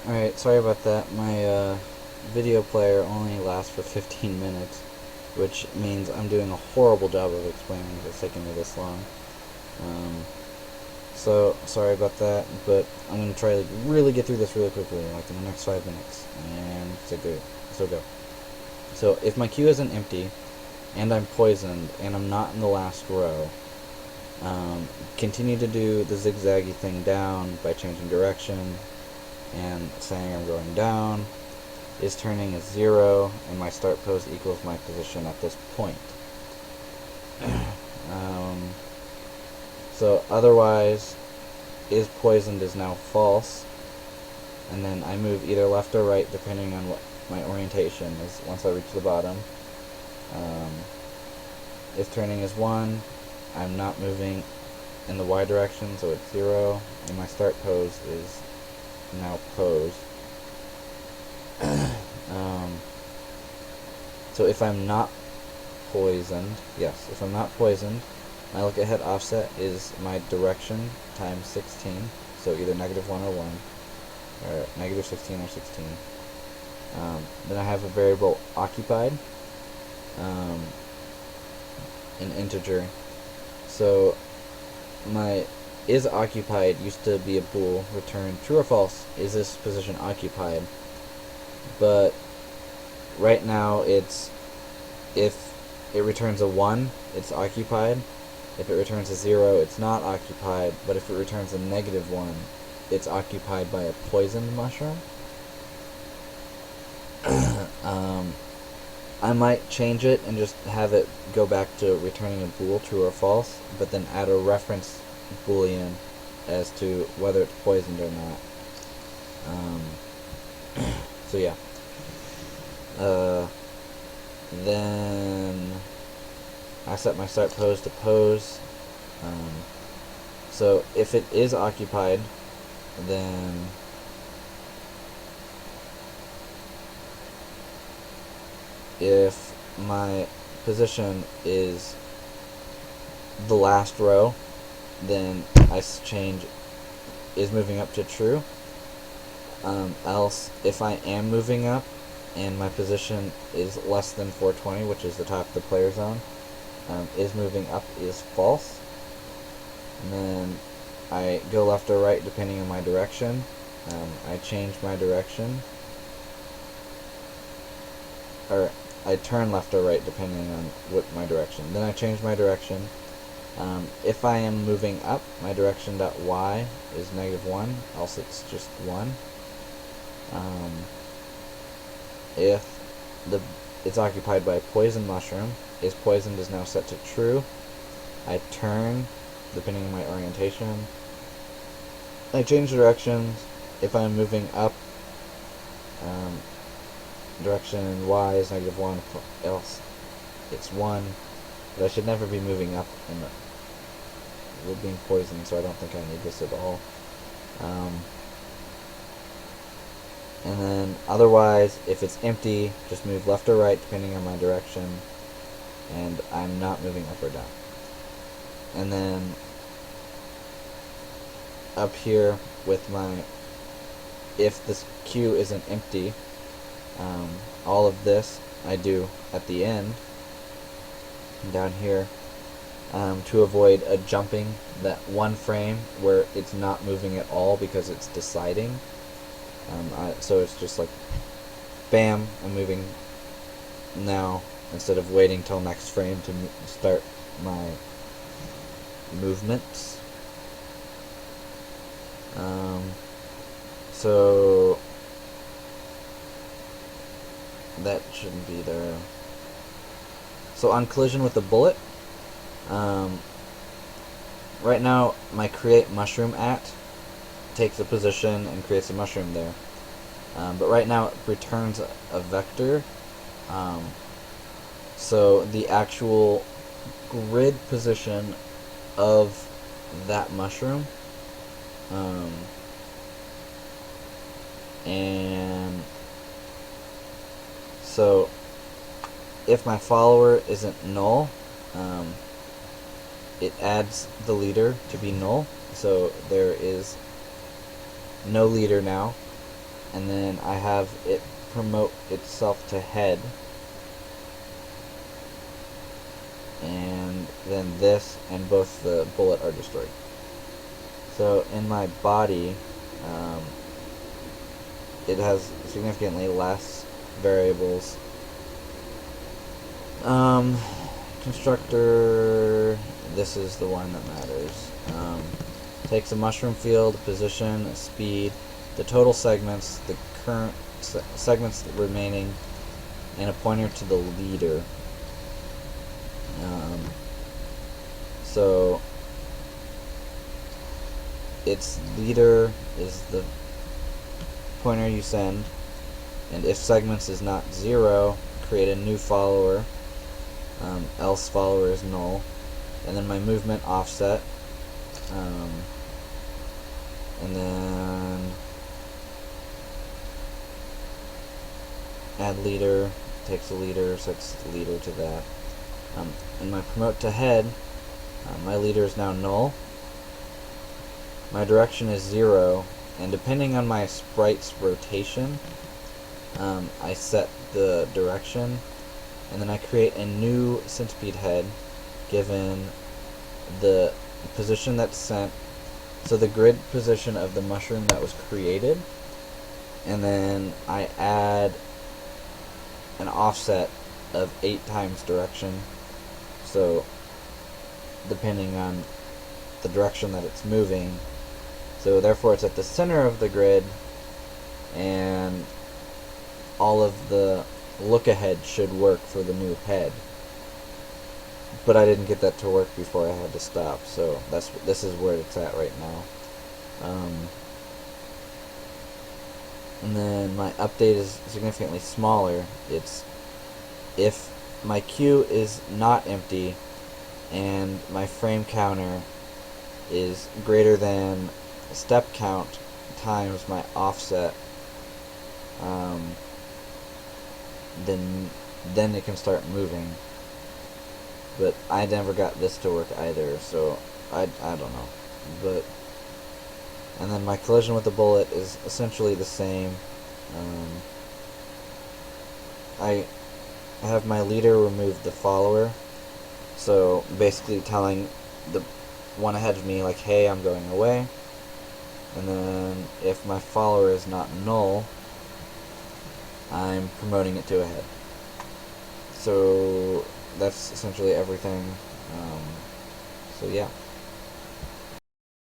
Alright, sorry about that. My video player only lasts for 15 minutes, which means I'm doing a horrible job of explaining it. It's taking me this long. So, sorry about that, but I'm going to try to really get through this really quickly, like in the next 5 minutes. And so go. So, if my queue isn't empty, and I'm poisoned, and I'm not in the last row, continue to do the zigzaggy thing down by changing direction, and saying I'm going down. Is turning is 0, and my start pose equals my position at this point. So otherwise, is poisoned is now false, and then I move either left or right depending on what my orientation is once I reach the bottom. If turning is 1, I'm not moving in the Y direction, so it's 0, and my start pose is now pose. So if I'm not poisoned, if I'm not poisoned, my look ahead offset is my direction times 16, so either -1 or 1, or -16 or 16. Then I have a variable occupied, an integer. So my is occupied used to be a bool, return true or false, is this position occupied? But right now it's, if it returns a 1, it's occupied. If it returns a 0, it's not occupied. But if it returns a -1, it's occupied by a poisoned mushroom. I might change it and just have it go back to returning a bool, true or false, but then add a reference boolean as to whether it's poisoned or not. So yeah. Then I set my start pose to pose. So if it is occupied, then if my position is the last row, then I change is moving up to true. Else, if I am moving up and my position is less than 420, which is the top of the player zone, is moving up is false. And then I go left or right depending on my direction. I change my direction, or I turn left or right depending on what my direction. Then I change my direction. If I am moving up, my direction.y is -1, else it's just 1. If it's occupied by a poison mushroom, is poisoned is now set to true. I turn depending on my orientation. I change directions. If I'm moving up, direction y is -1, else it's 1. But I should never be moving up in with being poisoned, so I don't think I need this at all. And then otherwise, if it's empty, just move left or right depending on my direction, and I'm not moving up or down. And then up here with my, if this queue isn't empty, all of this I do at the end, down here, to avoid a jumping that one frame where it's not moving at all because it's deciding. So it's just like, bam, I'm moving now, instead of waiting till next frame to start my movements. So that shouldn't be there. So on collision with the bullet, right now my create mushroom at takes a position and creates a mushroom there. But right now it returns a vector. So the actual grid position of that mushroom, and so if my follower isn't null, it adds the leader to be null. So there is no leader now. and then I have it promote itself to head, and then this and both the bullet are destroyed. So in my body, it has significantly less variables. Constructor, this is the one that matters. Takes a mushroom field, a position, a speed, the total segments, the current segments remaining, and a pointer to the leader. So its leader is the pointer you send, and if segments is not 0, create a new follower, else follower is null, and then my movement offset, and then add leader, takes a leader, sets the leader to that, and my promote to head, my leader is now null, my direction is 0, and depending on my sprite's rotation, I set the direction, and then I create a new centipede head given the position that's sent, so the grid position of the mushroom that was created, and then I add an offset of 8 times direction, so depending on the direction that it's moving, so therefore it's at the center of the grid, and all of the look ahead should work for the new head. But I didn't get that to work before I had to stop, so this is where it's at right now. And then my update is significantly smaller. It's if my queue is not empty and my frame counter is greater than step count times my offset, then it can start moving. But I never got this to work either, so I don't know. But and then my collision with the bullet is essentially the same. I have my leader remove the follower, so basically telling the one ahead of me, like, hey, I'm going away. And then if my follower is not null, I'm promoting it to a head. So that's essentially everything. So yeah.